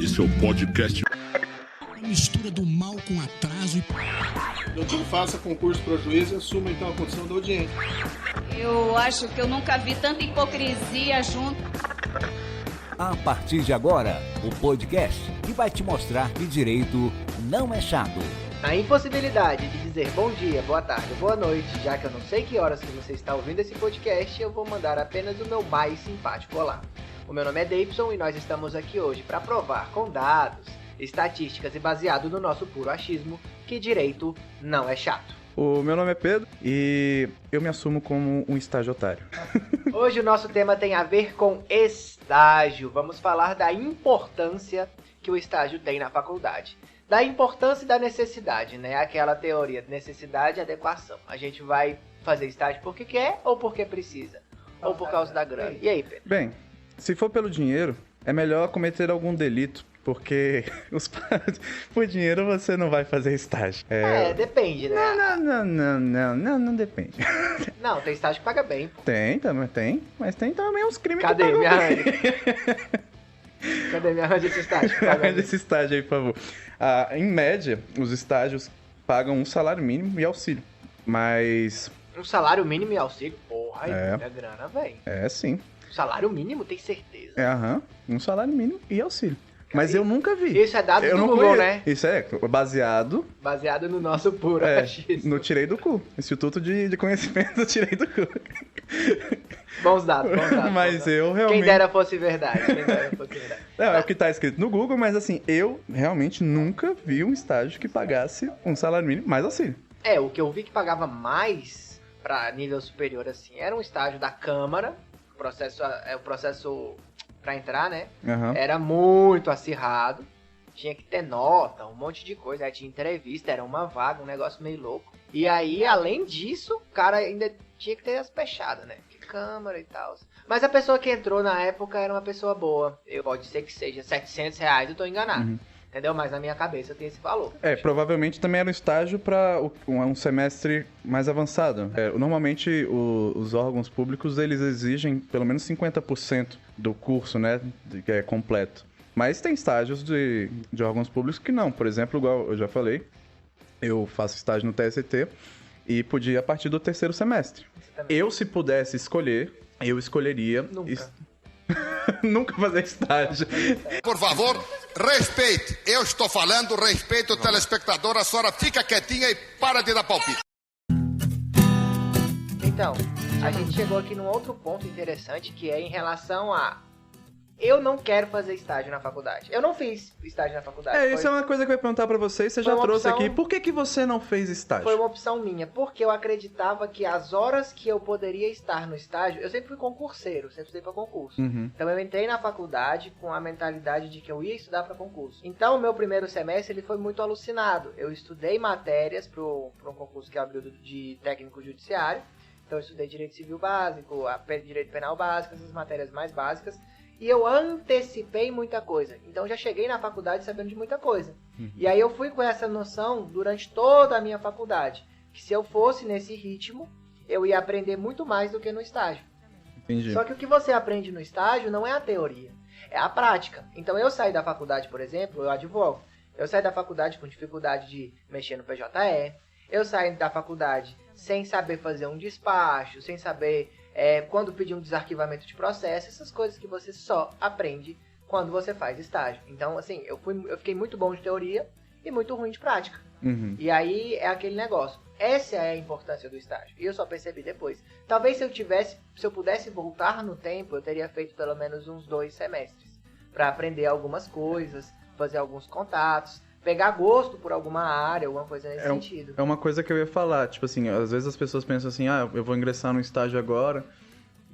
Esse é o podcast. Mistura do mal com atraso. Doutor, faça concurso para juiz e assuma então a condição da audiência. Eu acho que eu nunca vi tanta hipocrisia junto. A partir de agora, o podcast que vai te mostrar que direito não é chato. A impossibilidade de dizer bom dia, boa tarde, boa noite, já que eu não sei que horas que você está ouvindo esse podcast, eu vou mandar apenas o meu mais simpático olá. O meu nome é Davidson e nós estamos aqui hoje para provar com dados, estatísticas e baseado no nosso puro achismo que direito não é chato. O meu nome é Pedro e eu me assumo como um estágio otário. Hoje o nosso tema tem a ver com estágio. Vamos falar da importância que o estágio tem na faculdade. Da importância e da necessidade, né? Aquela teoria de necessidade e adequação. A gente vai fazer estágio porque quer ou porque precisa? Ou por causa da grana? E aí, Pedro? Bem, se for pelo dinheiro, é melhor cometer algum delito, porque por dinheiro você não vai fazer estágio. Depende, né? Não depende. Não, tem estágio que paga bem. Tem, mas tem também uns crimes Cadê? que pagam Me bem. arranja. Cadê? Me arranja esse estágio. Arranja esse estágio aí, por favor. Em média, os estágios pagam um salário mínimo e auxílio, mas... Um salário mínimo e auxílio? Porra, É. muita grana, velho. É, sim. Salário mínimo, tem certeza? Um salário mínimo e auxílio. Mas eu nunca vi. Isso é dado Eu do não Google, conheço. né? Isso é baseado Baseado no nosso puro achismo. no Tirei do Cu. Instituto de Conhecimento do Tirei do Cu. Bons dados. Mas eu realmente... Quem dera fosse verdade. Não, é o que tá escrito no Google, mas assim, eu realmente nunca vi um estágio que pagasse um salário mínimo mais auxílio. O que eu vi que pagava mais pra nível superior, assim, era um estágio da Câmara. O processo pra entrar, né? Aham. Era muito acirrado. Tinha que ter nota, um monte de coisa. Aí tinha entrevista, era uma vaga, um negócio meio louco. E aí, além disso, o cara ainda tinha que ter as pechadas, né? Que Câmara e tal. Mas a pessoa que entrou na época era uma pessoa boa. Pode ser que seja R$700, eu tô enganado. Uhum. Entendeu? Mas na minha cabeça tem esse valor. Provavelmente também era um estágio para um semestre mais avançado. Normalmente os órgãos públicos eles exigem pelo menos 50% do curso, né, que é completo. Mas tem estágios de órgãos públicos que não. Por exemplo, igual eu já falei, eu faço estágio no TST e podia a partir do terceiro semestre. Eu, se pudesse escolher, eu escolheria... Nunca fazer estágio. Por favor, respeite. Eu estou falando, respeite o telespectador. A senhora fica quietinha e para de dar palpite. Então, a gente chegou aqui num outro ponto interessante, que é em relação a... Eu não quero fazer estágio na faculdade. Eu não fiz estágio na faculdade. Isso é uma coisa que eu ia perguntar pra você, você já trouxe aqui. Por que você não fez estágio? Foi uma opção minha, porque eu acreditava que as horas que eu poderia estar no estágio... Eu sempre fui concurseiro, sempre estudei pra concurso. Uhum. Então eu entrei na faculdade com a mentalidade de que eu ia estudar pra concurso. Então o meu primeiro semestre ele foi muito alucinado. Eu estudei matérias pra um concurso que abriu de técnico judiciário. Então eu estudei direito civil básico, direito penal básico, essas matérias mais básicas. E eu antecipei muita coisa. Então já cheguei na faculdade sabendo de muita coisa. Uhum. E aí eu fui com essa noção durante toda a minha faculdade. Que se eu fosse nesse ritmo, eu ia aprender muito mais do que no estágio. Entendi. Só que o que você aprende no estágio não é a teoria, é a prática. Então eu saí da faculdade, por exemplo, eu advogo. Eu saí da faculdade com dificuldade de mexer no PJE. Eu saí da faculdade sem saber fazer um despacho, sem saber... quando pedir um desarquivamento de processo, essas coisas que você só aprende quando você faz estágio. Então, assim, eu fiquei muito bom de teoria e muito ruim de prática. Uhum. E aí é aquele negócio. Essa é a importância do estágio. E eu só percebi depois. Talvez se eu pudesse voltar no tempo, eu teria feito pelo menos uns 2 semestres para aprender algumas coisas, fazer alguns contatos, pegar gosto por alguma área, alguma coisa nesse sentido. É uma coisa que eu ia falar, tipo assim, às vezes as pessoas pensam assim, eu vou ingressar no estágio agora,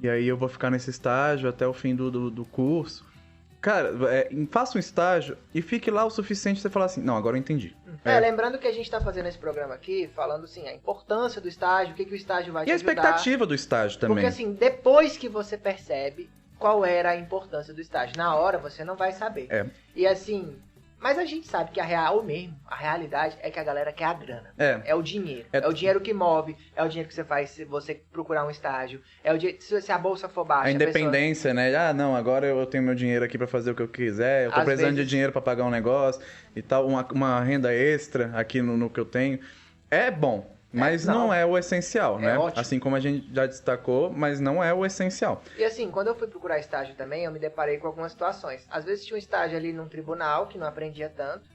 e aí eu vou ficar nesse estágio até o fim do curso. Cara, faça um estágio e fique lá o suficiente pra você falar assim, não, agora eu entendi. Lembrando que a gente tá fazendo esse programa aqui, falando assim, a importância do estágio, o que o estágio vai te ajudar. E a expectativa do estágio também. Porque assim, depois que você percebe qual era a importância do estágio, na hora você não vai saber. E assim... Mas a gente sabe que a realidade é que a galera quer a grana. É o dinheiro. É o dinheiro que move, é o dinheiro que você faz se você procurar um estágio. Se a bolsa for baixa. A independência, né? Ah, não, agora eu tenho meu dinheiro aqui pra fazer o que eu quiser, eu tô precisando de dinheiro pra pagar um negócio e tal, uma renda extra aqui no que eu tenho. É bom, mas não é o essencial, né? Ótimo. Assim como a gente já destacou, mas não é o essencial. E assim, quando eu fui procurar estágio também, eu me deparei com algumas situações. Às vezes tinha um estágio ali num tribunal, que não aprendia tanto,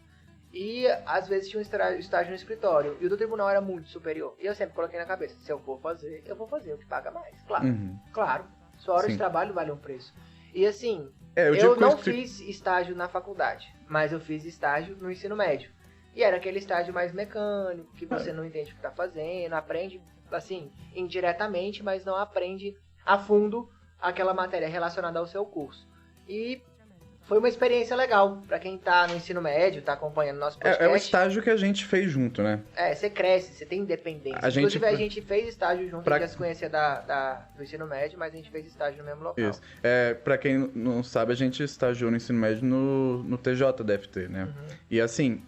e às vezes tinha um estágio no escritório, e o do tribunal era muito superior. E eu sempre coloquei na cabeça, se eu vou fazer o que paga mais. Claro, claro. Sua hora de trabalho vale um preço. E assim, eu não fiz estágio na faculdade, mas eu fiz estágio no ensino médio. E era aquele estágio mais mecânico, que você não entende o que tá fazendo, aprende, assim, indiretamente, mas não aprende a fundo aquela matéria relacionada ao seu curso. E foi uma experiência legal pra quem tá no ensino médio, tá acompanhando nosso podcast. É o estágio que a gente fez junto, né? Você cresce, você tem independência. Inclusive, a gente fez estágio junto, a gente já se conhecia do ensino médio, mas a gente fez estágio no mesmo local. Isso. Pra quem não sabe, a gente estagiou no ensino médio no TJDFT, né? E assim,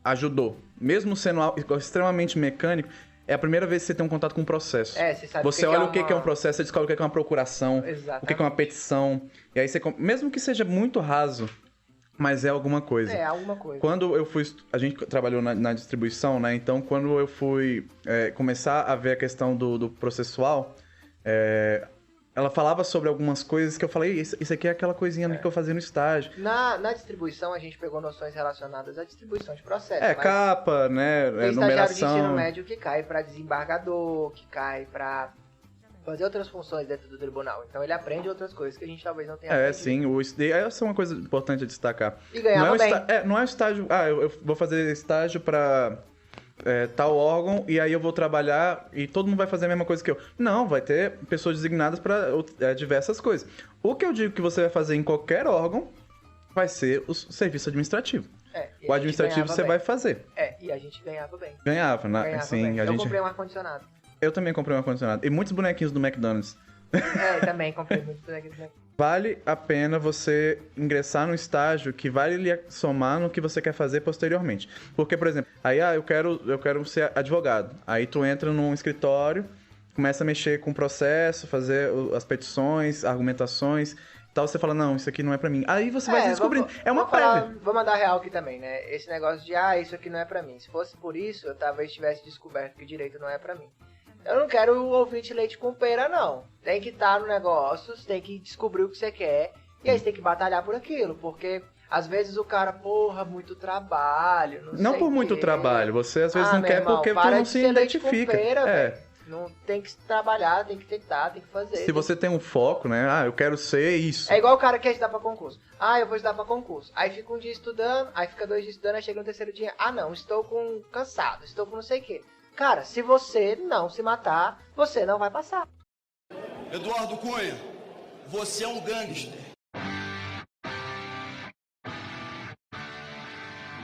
ajudou. Mesmo sendo algo extremamente mecânico, é a primeira vez que você tem um contato com um processo. Você sabe você olha o que é um processo, você descobre o que é uma procuração, o que é uma petição. E aí você, mesmo que seja muito raso, mas é alguma coisa. Alguma coisa. Quando eu fui... A gente trabalhou na distribuição, né? Então, quando eu fui começar a ver a questão do processual, ela falava sobre algumas coisas que eu falei, isso aqui é aquela coisinha que eu fazia no estágio. Na distribuição, a gente pegou noções relacionadas à distribuição de processo. Capa, né? Tem Numeração. Estagiário de ensino médio que cai para desembargador, que cai para fazer outras funções dentro do tribunal. Então ele aprende outras coisas que a gente talvez não tenha aprendido. Sim. Essa é uma coisa importante a destacar. E ganhava bem. Não é um estágio... eu vou fazer estágio para... tal órgão, e aí eu vou trabalhar e todo mundo vai fazer a mesma coisa que eu. Não, vai ter pessoas designadas para diversas coisas. O que eu digo que você vai fazer em qualquer órgão vai ser o serviço administrativo. O administrativo você vai fazer. E a gente ganhava bem. Ganhava, né? Sim, bem. Eu comprei um ar-condicionado. Eu também comprei um ar-condicionado. E muitos bonequinhos do McDonald's. Também comprei muitos bonequinhos do McDonald's. Vale a pena você ingressar no estágio que vai lhe somar no que você quer fazer posteriormente. Porque, por exemplo, aí eu quero ser advogado. Aí tu entra num escritório, começa a mexer com o processo, fazer as petições, argumentações, tal, você fala, não, isso aqui não é pra mim. Aí você vai se descobrindo. É uma prévia. Vou mandar real aqui também, né? Esse negócio de, isso aqui não é pra mim. Se fosse por isso, eu talvez tivesse descoberto que direito não é pra mim. Eu não quero o ouvinte leite com pera, não. Tem que estar no negócio, você tem que descobrir o que você quer, e aí você tem que batalhar por aquilo, porque às vezes o cara, muito trabalho, não por muito trabalho, você às vezes não quer irmão, porque tu não se identifica. Não tem que trabalhar, tem que tentar, tem que fazer. Se você tem um foco, né? Eu quero ser isso. É igual o cara que quer estudar pra concurso. Eu vou estudar pra concurso. Aí fica um dia estudando, aí fica 2 dias estudando, aí chega no terceiro dia, não, estou cansado, estou com não sei o quê. Cara, se você não se matar, você não vai passar. Eduardo Cunha, você é um gangster.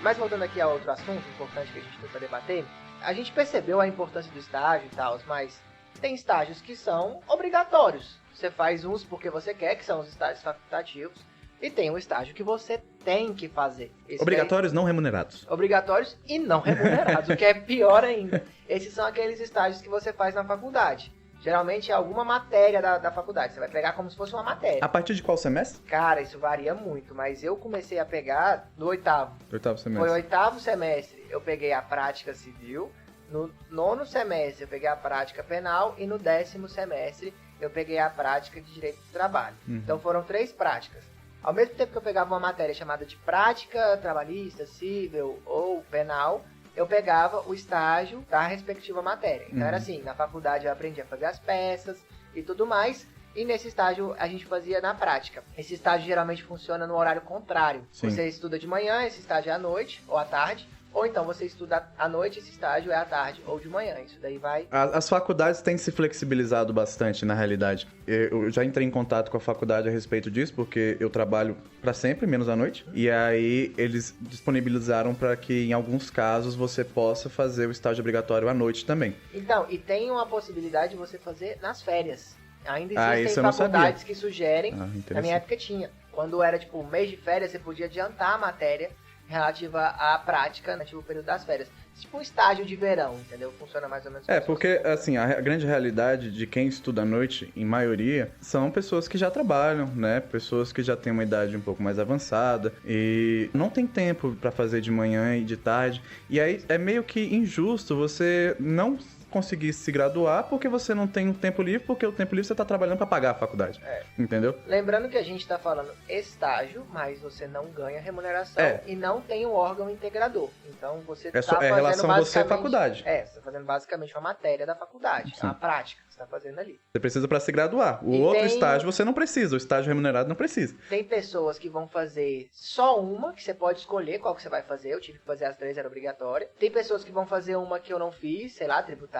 Mas voltando aqui a outro assunto importante que a gente tem para debater, a gente percebeu a importância do estágio e tal, mas tem estágios que são obrigatórios. Você faz uns porque você quer, que são os estágios facultativos, e tem um estágio que você tem que fazer. Obrigatórios não remunerados. Obrigatórios e não remunerados, o que é pior ainda. Esses são aqueles estágios que você faz na faculdade. Geralmente é alguma matéria da faculdade. Você vai pegar como se fosse uma matéria. A partir de qual semestre? Cara, isso varia muito, mas eu comecei a pegar no 8º. 8º semestre. Foi o 8º semestre, eu peguei a prática civil. No 9º semestre, eu peguei a prática penal. E no 10º semestre, eu peguei a prática de direito do trabalho. Então foram 3 práticas. Ao mesmo tempo que eu pegava uma matéria chamada de prática trabalhista, civil ou penal, eu pegava o estágio da respectiva matéria. Então era assim, na faculdade eu aprendi a fazer as peças e tudo mais, e nesse estágio a gente fazia na prática. Esse estágio geralmente funciona no horário contrário. Sim. Você estuda de manhã, esse estágio é à noite ou à tarde, ou então você estuda à noite, esse estágio é à tarde ou de manhã. Isso daí vai... As faculdades têm se flexibilizado bastante, na realidade. Eu já entrei em contato com a faculdade a respeito disso, porque eu trabalho para sempre, menos à noite. E aí eles disponibilizaram para que, em alguns casos, você possa fazer o estágio obrigatório à noite também. Então, e tem uma possibilidade de você fazer nas férias. Ainda existem faculdades que sugerem. Na minha época tinha. Quando era, mês de férias, você podia adiantar a matéria relativa à prática, relativo ao período das férias. Tipo um estágio de verão, entendeu? Funciona mais ou menos assim. Porque, assim, a grande realidade de quem estuda à noite, em maioria, são pessoas que já trabalham, né? Pessoas que já têm uma idade um pouco mais avançada e não tem tempo pra fazer de manhã e de tarde. E aí é meio que injusto você não conseguir se graduar porque você não tem um tempo livre, porque o tempo livre você tá trabalhando pra pagar a faculdade. Entendeu? Lembrando que a gente tá falando estágio, mas você não ganha remuneração e não tem um órgão integrador. Então você tá fazendo relação a você e a faculdade. Você tá fazendo basicamente uma matéria da faculdade, a prática que você tá fazendo ali. Você precisa pra se graduar. O outro estágio você não precisa, o estágio remunerado não precisa. Tem pessoas que vão fazer só uma, que você pode escolher qual que você vai fazer. Eu tive que fazer as 3, era obrigatória. Tem pessoas que vão fazer uma que eu não fiz, sei lá, tributário,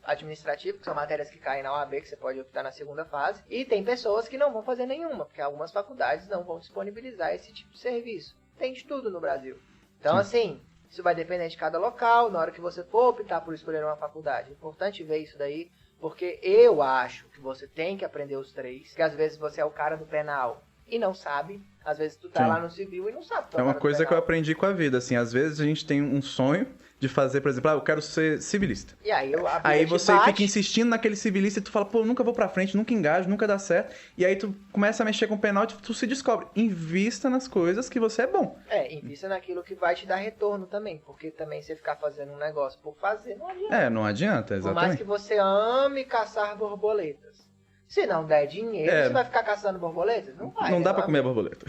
administrativo, que são matérias que caem na OAB, que você pode optar na segunda fase. E tem pessoas que não vão fazer nenhuma, porque algumas faculdades não vão disponibilizar esse tipo de serviço. Tem de tudo no Brasil. Então, assim, isso vai depender de cada local, na hora que você for optar por escolher uma faculdade. É importante ver isso daí, porque eu acho que você tem que aprender os 3, que às vezes você é o cara do penal e não sabe, às vezes tu tá lá no civil e não sabe. É uma coisa que eu aprendi com a vida, assim, às vezes a gente tem um sonho de fazer, por exemplo, eu quero ser civilista. E aí você fica insistindo naquele civilista e tu fala, pô, nunca vou pra frente, nunca engajo, nunca dá certo. E aí tu começa a mexer com o penal e tu se descobre. Invista nas coisas que você é bom. Invista naquilo que vai te dar retorno também, porque também você ficar fazendo um negócio por fazer, não adianta. Não adianta, exatamente. Por mais que você ame caçar borboletas. Se não der dinheiro, você vai ficar caçando borboletas? Não vai. Não dá pra comer borboleta.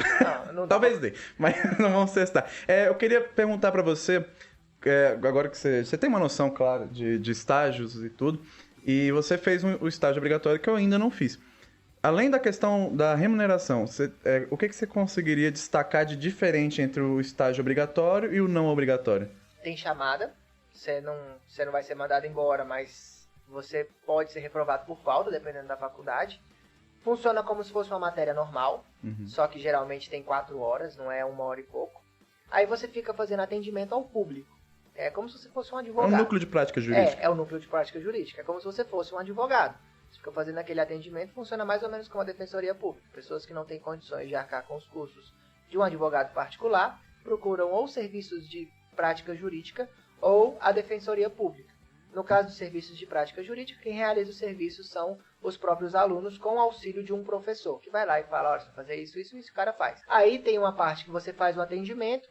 Não Talvez dê, mas não vamos testar. Eu queria perguntar pra você, agora que você tem uma noção, claro, de estágios e tudo, e você fez o estágio obrigatório que eu ainda não fiz. Além da questão da remuneração, o que você conseguiria destacar de diferente entre o estágio obrigatório e o não obrigatório? Tem chamada, você não vai ser mandado embora, mas você pode ser reprovado por falta, dependendo da faculdade. Funciona como se fosse uma matéria normal, só que geralmente tem 4 horas, não é 1 hora e pouco. Aí você fica fazendo atendimento ao público. É como se você fosse um advogado. É um núcleo de prática jurídica. É o núcleo de prática jurídica. É como se você fosse um advogado. Você fica fazendo aquele atendimento, funciona mais ou menos como a defensoria pública. Pessoas que não têm condições de arcar com os custos de um advogado particular procuram ou serviços de prática jurídica ou a defensoria pública. No caso dos serviços de prática jurídica, quem realiza os serviços são os próprios alunos com o auxílio de um professor, que vai lá e fala, olha, você vai fazer isso, o cara faz. Aí tem uma parte que você faz o atendimento,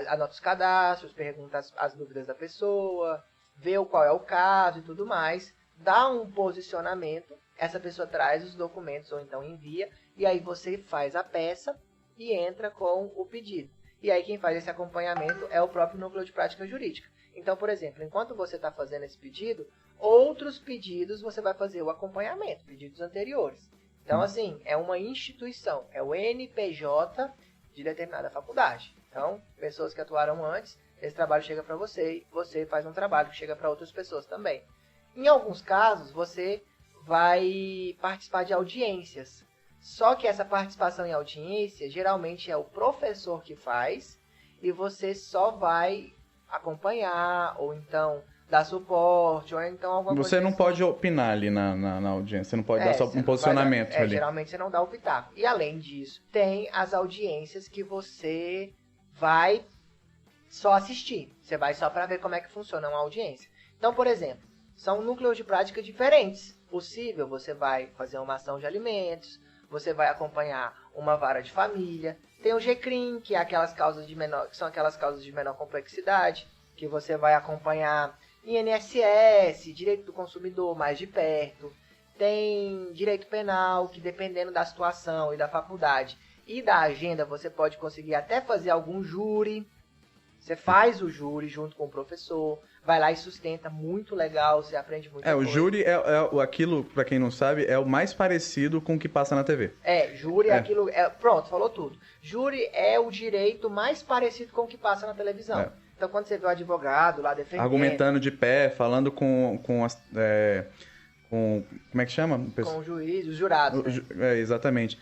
anota os cadastros, pergunta as dúvidas da pessoa, vê qual é o caso e tudo mais, dá um posicionamento, essa pessoa traz os documentos ou então envia, e aí você faz a peça e entra com o pedido. E aí quem faz esse acompanhamento é o próprio núcleo de prática jurídica. Então, por exemplo, enquanto você está fazendo esse pedido, outros pedidos você vai fazer o acompanhamento, pedidos anteriores. Então, assim, é uma instituição, é o NPJ de determinada faculdade. Então, pessoas que atuaram antes, esse trabalho chega para você e você faz um trabalho que chega para outras pessoas também. Em alguns casos, você vai participar de audiências. Só que essa participação em audiência, geralmente é o professor que faz e você só vai acompanhar, ou então dar suporte, ou então alguma coisa. Você não pode opinar ali na audiência, você não pode dar só um posicionamento ali. Geralmente você não dá o pitaco. E além disso, tem as audiências que você vai só assistir. Você vai só para ver como é que funciona uma audiência. Então, por exemplo, são núcleos de prática diferentes. Possível, você vai fazer uma ação de alimentos, você vai acompanhar uma vara de família. Tem o GCRIM, que é aquelas causas que são aquelas causas de menor complexidade, que você vai acompanhar INSS, direito do consumidor mais de perto. Tem direito penal, que dependendo da situação e da faculdade e da agenda, você pode conseguir até fazer algum júri. Você faz o júri junto com o professor, vai lá e sustenta, muito legal, você aprende muito. O júri aquilo, pra quem não sabe, é o mais parecido com o que passa na TV. Júri é aquilo... pronto, falou tudo. Júri é o direito mais parecido com o que passa na televisão. Então, quando você vê o advogado lá defendendo... Argumentando de pé, falando com como é que chama? Com o juiz, os jurados. Exatamente.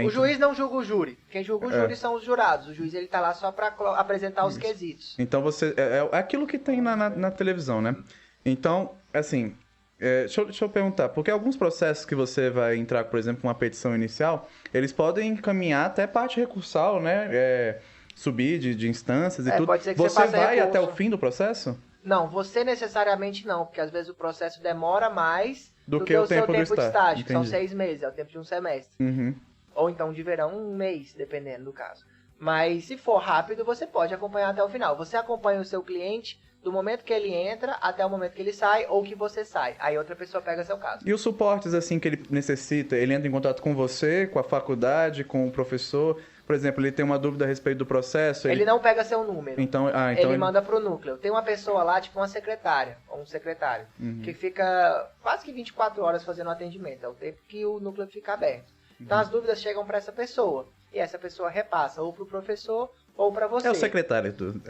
O juiz não julga o júri. Quem julga o júri são os jurados. O juiz ele tá lá só para apresentar os quesitos. Então você é aquilo que tem na televisão, né? Então, assim, deixa eu perguntar, porque alguns processos que você vai entrar, por exemplo, com uma petição inicial, eles podem encaminhar até parte recursal, né? subir de instâncias e tudo. Pode ser que você faça vai recurso. até o fim do processo? Não, você necessariamente não, porque às vezes o processo demora mais do que o seu tempo tempo do de estágio, que são Entendi. 6 meses, é o tempo de um semestre. Uhum. Ou então de verão, 1 mês, dependendo do caso. Mas se for rápido, você pode acompanhar até o final. Você acompanha o seu cliente do momento que ele entra até o momento que ele sai ou que você sai. Aí outra pessoa pega seu caso. E os suportes assim que ele necessita, ele entra em contato com você, com a faculdade, com o professor? Por exemplo, ele tem uma dúvida a respeito do processo? Ele não pega seu número. Então ele manda pro núcleo. Tem uma pessoa lá, tipo uma secretária, ou um secretário, que fica quase que 24 horas fazendo atendimento. É o tempo que o núcleo fica aberto. Então as dúvidas chegam para essa pessoa. E essa pessoa repassa ou pro professor ou para você. É o secretário tudo.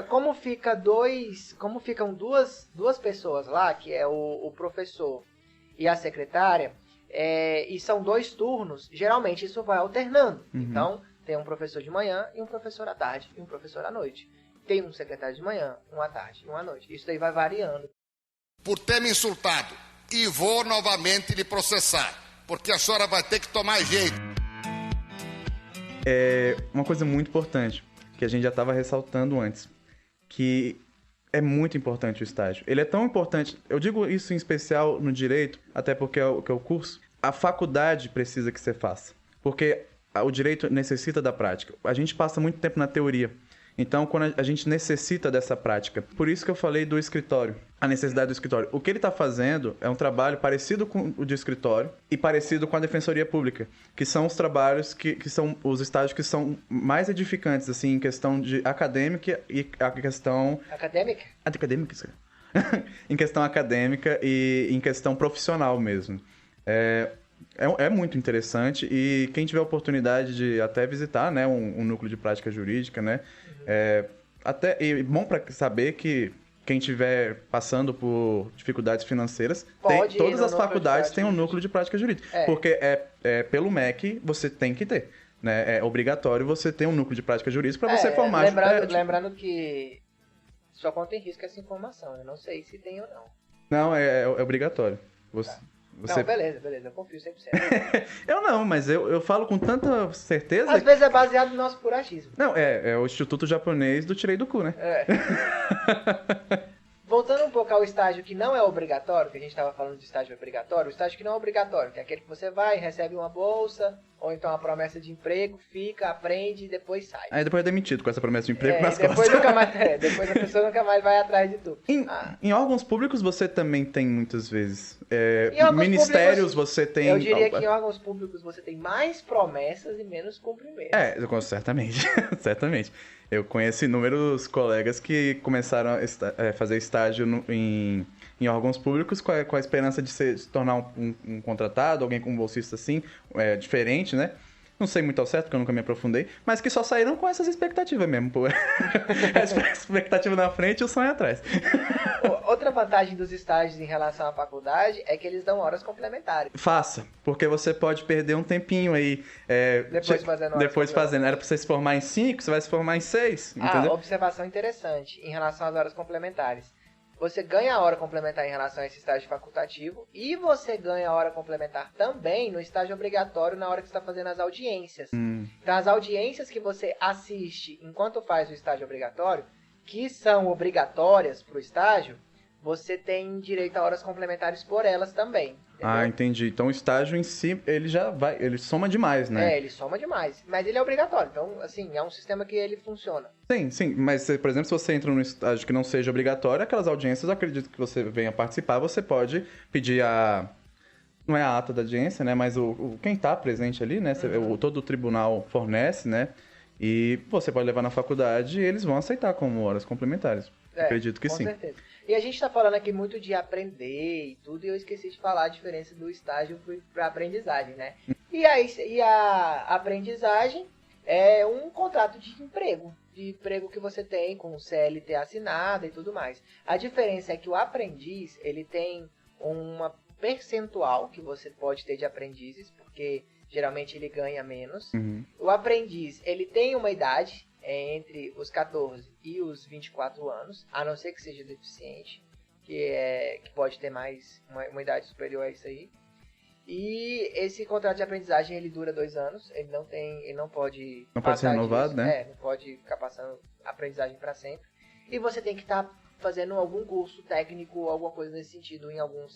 Como ficam duas pessoas lá, que é o professor e a secretária, e são 2 turnos, geralmente isso vai alternando. Então, tem um professor de manhã e um professor à tarde e um professor à noite. Tem um secretário de manhã, um à tarde e um à noite. Isso daí vai variando. Por ter me insultado. E vou novamente lhe processar. Porque a senhora vai ter que tomar jeito. Uma coisa muito importante, que a gente já estava ressaltando antes, que é muito importante o estágio. Ele é tão importante, eu digo isso em especial no direito, até porque é o curso, a faculdade precisa que você faça, porque o direito necessita da prática. A gente passa muito tempo na teoria, então quando a gente necessita dessa prática. Por isso que eu falei do escritório, a necessidade do escritório. O que ele está fazendo é um trabalho parecido com o de escritório e parecido com a defensoria pública, que são os trabalhos que são os estágios que são mais edificantes, assim, em questão de acadêmica e a questão... Acadêmica? Acadêmica, em questão acadêmica e em questão profissional mesmo. É muito interessante e quem tiver a oportunidade de até visitar, né, um núcleo de prática jurídica, né, e bom para saber que quem estiver passando por dificuldades financeiras, todas as faculdades têm um núcleo de prática jurídica. Porque pelo MEC você tem que ter. Né? É obrigatório você ter um núcleo de prática jurídica para você formar... Lembrando que só conta em risco essa informação. Eu não sei se tem ou não. Não, é obrigatório. Não, beleza, eu confio 100%. Eu não, mas eu falo com tanta certeza... Às vezes é baseado no nosso purachismo. Não, é o Instituto Japonês do Tirei do Cu, né? Voltando um pouco ao estágio que não é obrigatório, que a gente estava falando de estágio obrigatório, o estágio que não é obrigatório, que é aquele que você vai, recebe uma bolsa, ou então uma promessa de emprego, fica, aprende e depois sai. Aí depois é demitido com essa promessa de emprego nas depois costas. Depois a pessoa nunca mais vai atrás de tudo. Em órgãos públicos você também tem muitas vezes. Ministérios você tem... Eu diria que em órgãos públicos você tem mais promessas e menos cumprimento. Certamente. Certamente. Eu conheço inúmeros colegas que começaram a fazer estágio em órgãos públicos com a esperança de se tornar um contratado, alguém com um bolsista assim, diferente, né? Não sei muito ao certo, porque eu nunca me aprofundei, mas que só saíram com essas expectativas mesmo, pô. A expectativa na frente e o sonho atrás. Outra vantagem dos estágios em relação à faculdade é que eles dão horas complementares. Faça, porque você pode perder um tempinho aí. Depois fazendo. Era pra você se formar em 5, você vai se formar em 6, entendeu? Observação interessante em relação às horas complementares. Você ganha a hora complementar em relação a esse estágio facultativo e você ganha a hora complementar também no estágio obrigatório na hora que você está fazendo as audiências. Então, as audiências que você assiste enquanto faz o estágio obrigatório, que são obrigatórias para o estágio, você tem direito a horas complementares por elas também. Entendeu? Entendi. Então o estágio em si, ele soma demais, né? Ele soma demais. Mas ele é obrigatório. Então, assim, é um sistema que ele funciona. Sim. Mas, por exemplo, se você entra num estágio que não seja obrigatório, aquelas audiências, eu acredito que você venha participar, você pode pedir não é a ata da audiência, né? Mas quem está presente ali, né? Todo o tribunal fornece, né? E você pode levar na faculdade e eles vão aceitar como horas complementares. Acredito que sim. Com certeza. E a gente está falando aqui muito de aprender e tudo, e eu esqueci de falar a diferença do estágio para aprendizagem, né? E a aprendizagem é um contrato de emprego que você tem com o CLT assinado e tudo mais. A diferença é que o aprendiz, ele tem uma percentual que você pode ter de aprendizes, porque geralmente ele ganha menos. O aprendiz, ele tem uma idade entre os 14 e os 24 anos, a não ser que seja deficiente, que pode ter mais uma idade superior a isso aí. E esse contrato de aprendizagem, ele dura 2 anos, ele não pode... Não pode ser renovado, né? Não pode ficar passando aprendizagem para sempre. E você tem que estar fazendo algum curso técnico, alguma coisa nesse sentido, em algum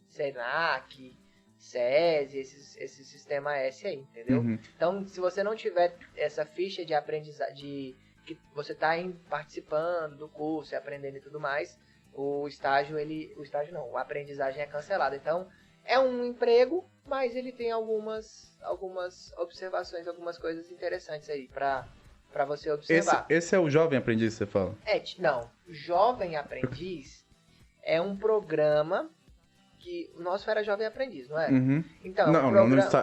Senac, SESI, esse sistema S aí, entendeu? Então, se você não tiver essa ficha de aprendizagem, que você está participando do curso e aprendendo e tudo mais, a aprendizagem é cancelada. Então, é um emprego, mas ele tem algumas observações, algumas coisas interessantes aí para você observar. Esse é o Jovem Aprendiz, você fala? Não, Jovem Aprendiz é um programa que... O nosso era Jovem Aprendiz, não é? Então,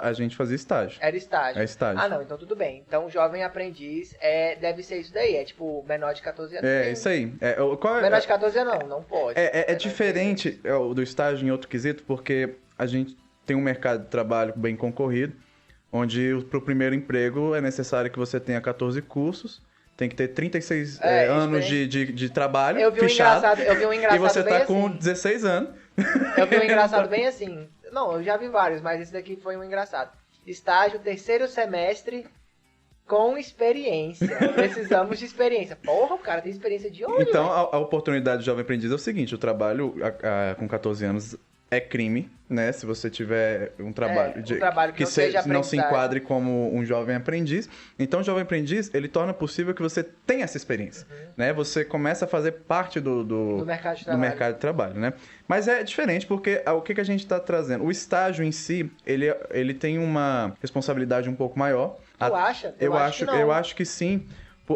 a gente fazia estágio. Era estágio. É estágio. Não, então tudo bem. Então, Jovem Aprendiz deve ser isso daí, é tipo menor de 14 anos. Isso aí. Menor de 14 anos não pode. É diferente do estágio em outro quesito, porque a gente tem um mercado de trabalho bem concorrido, onde para o primeiro emprego é necessário que você tenha 14 cursos, tem que ter 36 anos de trabalho eu vi um fichado, engraçado e você tá bem com assim. 16 anos. Eu vi um engraçado bem assim. Não, eu já vi vários, mas esse daqui foi um engraçado. Estágio, 3º semestre, com experiência. Precisamos de experiência. Porra, o cara tem experiência de onde? Então, a oportunidade de Jovem Aprendiz é o seguinte, o trabalho com 14 anos é crime, né? Se você tiver um trabalho, que não se enquadre como um jovem aprendiz. Então, o jovem aprendiz, ele torna possível que você tenha essa experiência, né? Você começa a fazer parte do mercado de trabalho, né? Mas é diferente porque o que a gente está trazendo? O estágio em si, ele tem uma responsabilidade um pouco maior. Tu acha? Eu acho que sim.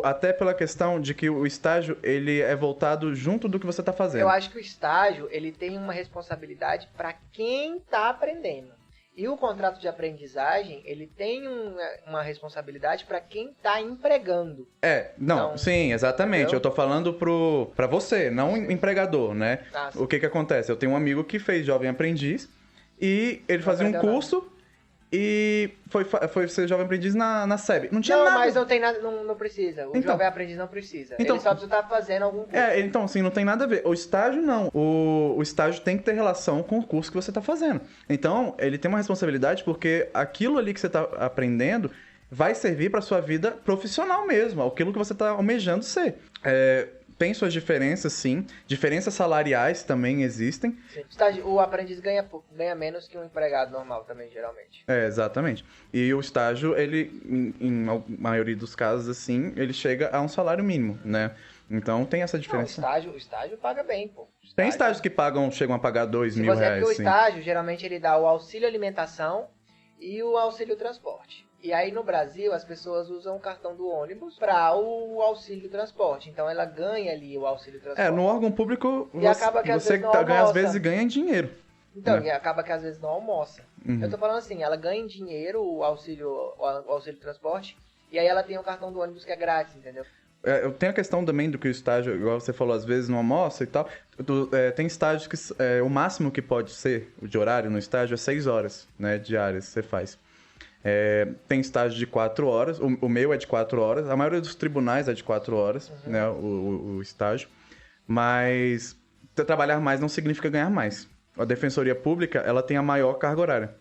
Até pela questão de que o estágio, ele é voltado junto do que você está fazendo. Eu acho que o estágio, ele tem uma responsabilidade para quem está aprendendo. E o contrato de aprendizagem, ele tem uma responsabilidade para quem está empregando. Sim, exatamente. Entendeu? Eu tô falando para você, não empregador, né? O que acontece? Eu tenho um amigo que fez Jovem Aprendiz e ele fazia um curso... E foi ser Jovem Aprendiz na SEB. Não tinha nada. Mas não tem nada, não precisa. O Jovem Aprendiz não precisa. Ele só precisa estar fazendo algum curso. Então, assim, não tem nada a ver. O estágio, não. O estágio tem que ter relação com o curso que você está fazendo. Então, ele tem uma responsabilidade porque aquilo ali que você está aprendendo vai servir para sua vida profissional mesmo. Aquilo que você está almejando ser. Tem suas diferenças, sim. Diferenças salariais também existem. Sim. O aprendiz ganha menos que um empregado normal também, geralmente. Exatamente. E o estágio, ele, em maioria dos casos, assim, ele chega a um salário mínimo, né? Então tem essa diferença. Não, o estágio paga bem, pô. Tem estágios que chegam a pagar R$2.000. Porque o estágio, geralmente, ele dá o auxílio alimentação e o auxílio transporte. E aí no Brasil as pessoas usam o cartão do ônibus para o auxílio transporte. Então ela ganha ali o auxílio transporte. No órgão público você ganha às vezes e ganha em dinheiro. Então, e acaba que às vezes não almoça. Eu tô falando assim, ela ganha em dinheiro o auxílio transporte e aí ela tem o cartão do ônibus que é grátis, entendeu? Eu tenho a questão também do que o estágio, igual você falou, às vezes não almoça e tal. Tem estágios que o máximo que pode ser de horário no estágio é 6 horas, né, diárias que você faz. Tem estágio de 4 horas, o meu é de 4 horas, a maioria dos tribunais é de 4 horas, né, o estágio, mas trabalhar mais não significa ganhar mais. A Defensoria Pública, ela tem a maior carga horária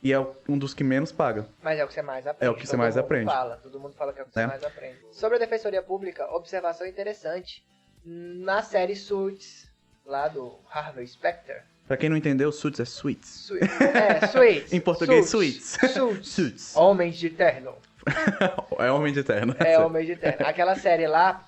e é um dos que menos paga. Mas é o que você mais aprende. É o que você mais aprende. Todo mundo fala que é o que você mais aprende. Sobre a Defensoria Pública, observação interessante, na série Suits, lá do Harvey Specter. Pra quem não entendeu, Suits é Suits. Suits. Em português, Suits. Suits. Homens de terno. É Homem de Terno. Homem de Terno. Aquela série lá,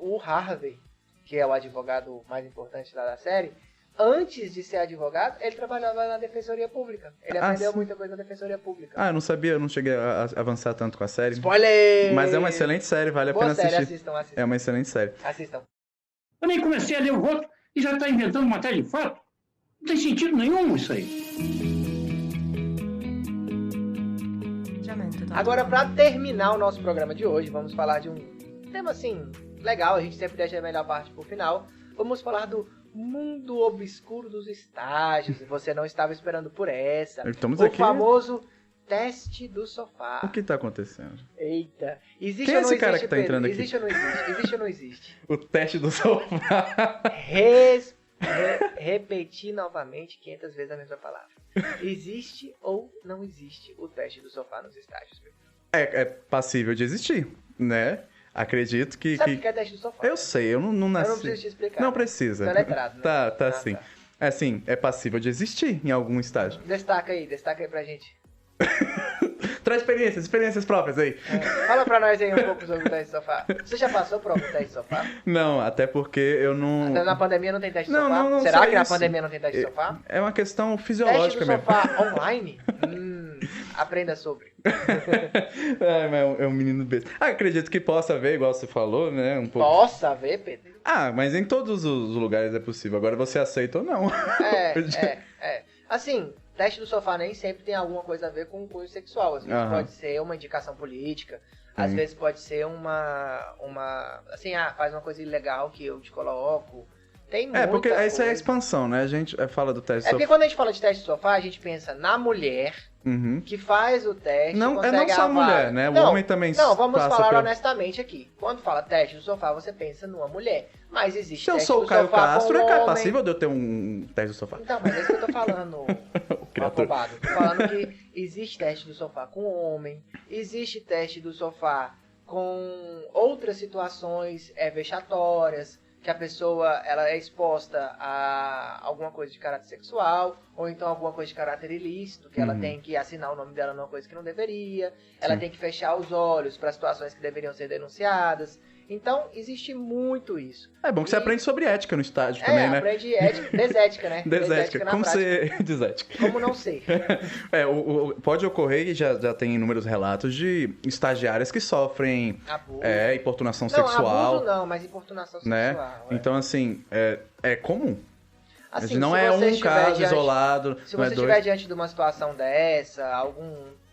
o Harvey, que é o advogado mais importante lá da série, antes de ser advogado, ele trabalhava na Defensoria Pública. Ele aprendeu muita coisa na Defensoria Pública. Eu não sabia, eu não cheguei a avançar tanto com a série. Spoiler! Mas é uma excelente série, vale a pena assistir. Assistam. É uma excelente série. Assistam. Eu nem comecei a ler o voto e já está inventando matéria de fato. Não tem sentido nenhum isso aí. Agora, para terminar o nosso programa de hoje, vamos falar de um tema, assim, legal. A gente sempre deixa a melhor parte pro final. Vamos falar do mundo obscuro dos estágios. Você não estava esperando por essa. Estamos aqui. Famoso teste do sofá. O que tá acontetindo? Eita. Existe Quem ou não é esse cara existe, que tá entrando Pedro? aqui? Existe ou não existe? Existe ou não existe? O teste do sofá. Repetir novamente 500 vezes a mesma palavra. Existe ou não existe o teste do sofá nos estágios? É passível de existir, né? Acredito que... Sabe o que é teste do sofá? Eu sei, eu não nasci... Eu não preciso te explicar. Não precisa. Você é letrado, né? Tá sim. Tá. É assim, é passível de existir em algum estágio. Destaca aí pra gente. Traz experiências próprias aí. Fala pra nós aí um pouco sobre o teste de sofá. Você já passou por algum teste de sofá? Não, até porque eu não... Até na pandemia não tem teste de sofá? Não, Será só que na isso. pandemia não tem teste de sofá? É uma questão fisiológica mesmo. mesmo. Teste do sofá online? Aprenda sobre. Mas é um menino besta. Acredito que possa haver, igual você falou, né? Um pouco. Possa haver, Pedro? Mas em todos os lugares é possível. Agora você aceita ou não. Assim, teste do sofá nem sempre tem alguma coisa a ver com cunho sexual. Às vezes pode ser uma indicação política. Às vezes pode ser assim, faz uma coisa ilegal que eu te coloco. Tem muita porque coisa. essa é a expansão, né? A gente fala do teste do sofá. Porque quando a gente fala de teste do sofá, a gente pensa na mulher que faz o teste. Não consegue só a mulher, né? O homem também Não, vamos passa falar pelo... honestamente aqui. Quando fala teste do sofá, você pensa numa mulher. Mas existe Se eu teste sou do o Caio sofá Castro, com é homem. passível de eu ter um teste do sofá. Então, mas é isso que eu tô falando, afobado. Tô falando que existe teste do sofá com homem, existe teste do sofá com outras situações vexatórias, que a pessoa ela é exposta a alguma coisa de caráter sexual, ou então alguma coisa de caráter ilícito, que ela tem que assinar o nome dela numa coisa que não deveria, ela tem que fechar os olhos para situações que deveriam ser denunciadas. Então, existe muito isso. É bom que você aprende sobre ética no estágio também, né? Aprende ética, desética, né? Desética, como ser desética. Como não ser. Pode ocorrer, e já tem inúmeros relatos de estagiárias que sofrem abuso. Importunação sexual. Abuso não, mas importunação né? sexual. Então, assim, é comum. Assim, não é um caso isolado. Se você estiver diante de uma situação dessa,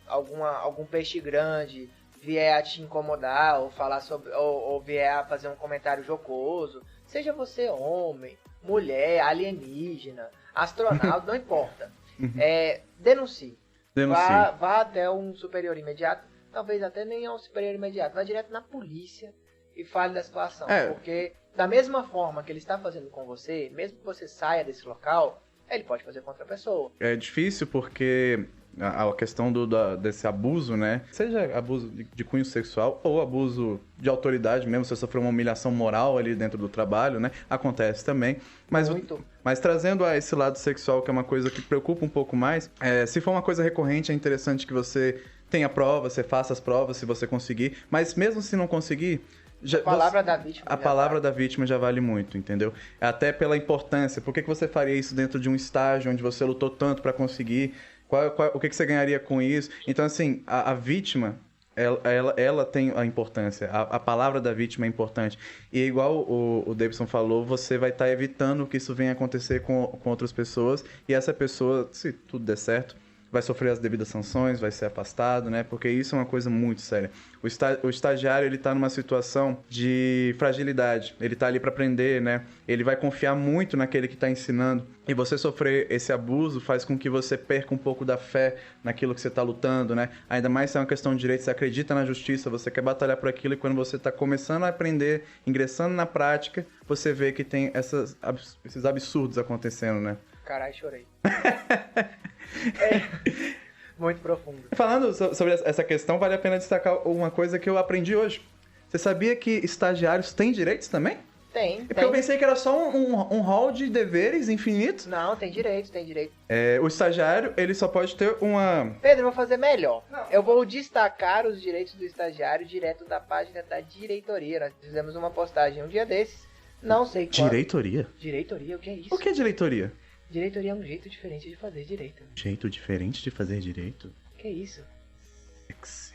algum peixe grande vier a te incomodar, ou falar sobre, ou vier a fazer um comentário jocoso, seja você homem, mulher, alienígena, astronauta, não importa. Denuncie. Vá até um superior imediato, talvez até nem ao superior imediato, vá direto na polícia e fale da situação. Porque da mesma forma que ele está fazendo com você, mesmo que você saia desse local, ele pode fazer contra a pessoa. É difícil porque a questão desse abuso, né? Seja abuso de cunho sexual ou abuso de autoridade mesmo, se você sofreu uma humilhação moral ali dentro do trabalho, né? Acontece também. Mas trazendo a esse lado sexual, que é uma coisa que preocupa um pouco mais, se for uma coisa recorrente, é interessante que você tenha prova, você faça as provas se você conseguir. Mas mesmo se não conseguir... A palavra da vítima já vale muito, entendeu? Até pela importância. Por que você faria isso dentro de um estágio onde você lutou tanto para conseguir? O que você ganharia com isso? Então, assim, a vítima, ela tem a importância. A palavra da vítima é importante. E igual o Davidson falou, você vai estar evitando que isso venha acontecer com outras pessoas. E essa pessoa, se tudo der certo, vai sofrer as devidas sanções, vai ser afastado, né? Porque isso é uma coisa muito séria. O estagiário, ele tá numa situação de fragilidade. Ele tá ali para aprender, né? Ele vai confiar muito naquele que tá ensinando. E você sofrer esse abuso faz com que você perca um pouco da fé naquilo que você tá lutando, né? Ainda mais se é uma questão de direito, você acredita na justiça, você quer batalhar por aquilo, e quando você tá começando a aprender, ingressando na prática, você vê que tem esses absurdos acontecendo, né? Caralho, chorei. Muito profundo. Falando sobre essa questão, vale a pena destacar uma coisa que eu aprendi hoje. Você sabia que estagiários têm direitos também? Tem. Porque eu pensei que era só um hall de deveres infinito. Não, tem direito. O estagiário, ele só pode ter uma... Pedro, eu vou fazer melhor. Eu vou destacar os direitos do estagiário direto da página da diretoria. Nós fizemos uma postagem um dia desses. Não sei qual. Diretoria? Diretoria, o que é isso? O que é diretoria? Diretoria é um jeito diferente de fazer direito. Jeito diferente de fazer direito? Que isso? Sexy.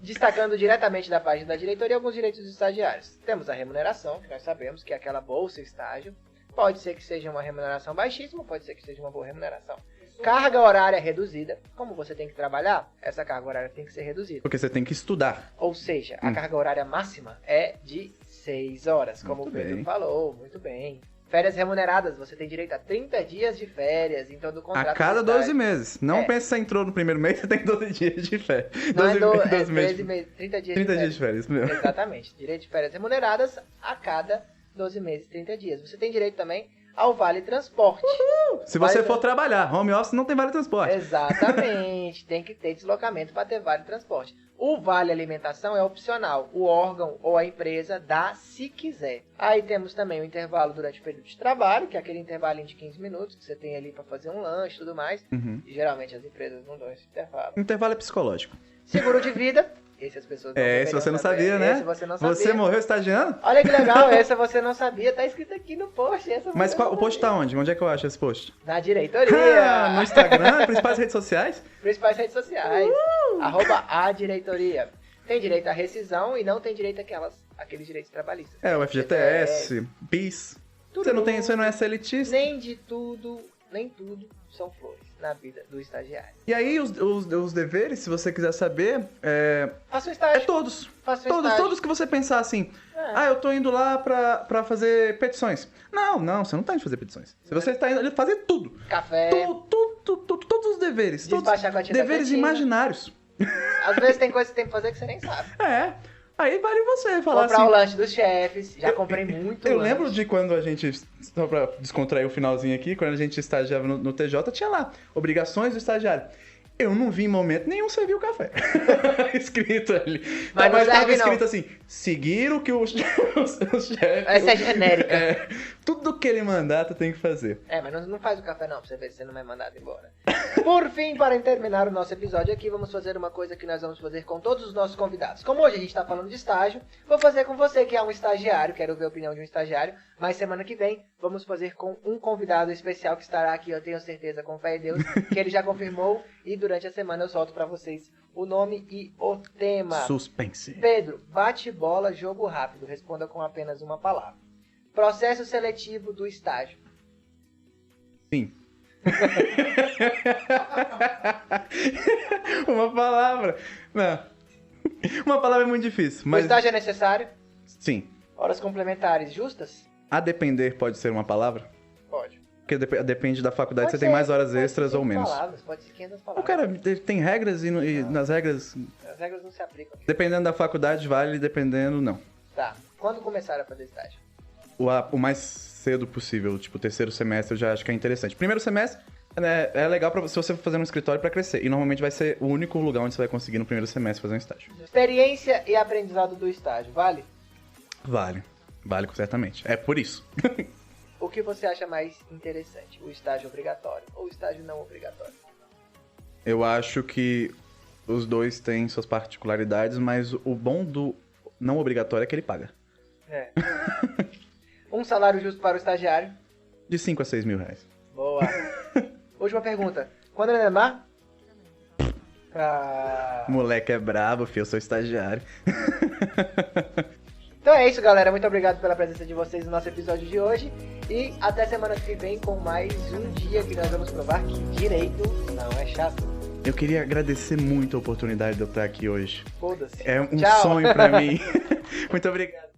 Destacando diretamente da página da diretoria alguns direitos dos estagiários. Temos a remuneração, que nós sabemos que é aquela bolsa estágio. Pode ser que seja uma remuneração baixíssima, pode ser que seja uma boa remuneração. Carga horária reduzida. Como você tem que trabalhar, essa carga horária tem que ser reduzida. Porque você tem que estudar. Ou seja, a carga horária máxima é de 6 horas, como muito o Pedro bem. falou. Muito bem. Férias remuneradas, você tem direito a 30 dias de férias, então do contrato... A cada 12 meses. Não pense que você entrou no primeiro mês, você tem 12 dias de férias. 12 meses. 30 dias de férias. Exatamente. Direito de férias remuneradas a cada 12 meses, 30 dias. Você tem direito também ao Vale Transporte. Se você for trabalhar, home office não tem Vale Transporte. Exatamente, tem que ter deslocamento para ter Vale Transporte. O Vale Alimentação é opcional, o órgão ou a empresa dá se quiser. Aí temos também o intervalo durante o período de trabalho, que é aquele intervalinho de 15 minutos que você tem ali para fazer um lanche e tudo mais. E geralmente as empresas não dão esse intervalo. Intervalo é psicológico. Seguro de vida. Esse as pessoas não esse você não saber. sabia, né? Esse você não sabia. Você morreu estagiando? Olha que legal, essa você não sabia, tá escrito aqui no post. Mas o post tá onde? Onde é que eu acho esse post? Na diretoria. No Instagram, principais redes sociais? Principais redes sociais. @adiretoria. Tem direito à rescisão e não tem direito àqueles direitos trabalhistas. O FGTS, PIS. Você não é elitista. Nem tudo são flores na vida do estagiário. E aí, os deveres, se você quiser saber, Faça um estágio. todos. Faça um estágio. Todos que você pensar assim, eu tô indo lá pra fazer petições. Não, você não tá indo fazer petições. Você está indo ali fazer tudo. Café. Todos os deveres. Despachar com a tia da Deveres cantina. imaginários. Às vezes tem coisa que tem que fazer que você nem sabe. Aí vale você falar Comprar assim... o lanche dos chefes. Já comprei muito Eu lanche. lembro de quando a gente, só pra descontrair o finalzinho aqui, quando a gente estagiava no TJ, tinha lá, obrigações do estagiário. Eu não vi em momento nenhum servir o café. Escrito ali. Mas não tava serve, escrito não. assim, seguir o que o chefe... Essa é genérica. Tudo que ele mandar, tu tem que fazer. Mas não faz o café não, pra você ver se você não é mandado embora. Por fim, para terminar o nosso episódio aqui, vamos fazer uma coisa que nós vamos fazer com todos os nossos convidados. Como hoje a gente tá falando de estágio, vou fazer com você que é um estagiário, quero ver a opinião de um estagiário, mas semana que vem vamos fazer com um convidado especial que estará aqui, eu tenho certeza, com fé em Deus, que ele já confirmou, e durante a semana eu solto pra vocês o nome e o tema. Suspense. Pedro, bate bola, jogo rápido, responda com apenas uma palavra. Processo seletivo do estágio. Sim. Uma palavra. Não. Uma palavra é muito difícil, O mas... estágio é necessário? Sim. Horas complementares justas? A depender pode ser uma palavra? Pode. Porque depende da faculdade, Pode você tem ser, mais horas pode extras ser ou 500 menos. palavras, pode ser 500 O palavras. cara tem regras e nas regras, As regras não se aplicam. dependendo da faculdade vale, dependendo não. Tá. Quando começaram a fazer estágio? O mais cedo possível, tipo, terceiro semestre eu já acho que é interessante. Primeiro semestre é legal se você for fazer um escritório pra crescer. E normalmente vai ser o único lugar onde você vai conseguir no primeiro semestre fazer um estágio. Experiência e aprendizado do estágio, vale? Vale certamente. É por isso. O que você acha mais interessante? O estágio obrigatório ou o estágio não obrigatório? Eu acho que os dois têm suas particularidades, mas o bom do não obrigatório é que ele paga. Um salário justo para o estagiário? De 5 a 6 mil reais. Boa. Última pergunta. Quando é Neymar? Moleque é brabo, filho, eu sou estagiário. Então é isso, galera. Muito obrigado pela presença de vocês no nosso episódio de hoje. E até semana que vem com mais um dia que nós vamos provar que direito não é chato. Eu queria agradecer muito a oportunidade de eu estar aqui hoje. Foda-se. É um Tchau. sonho pra mim. Muito obrigado.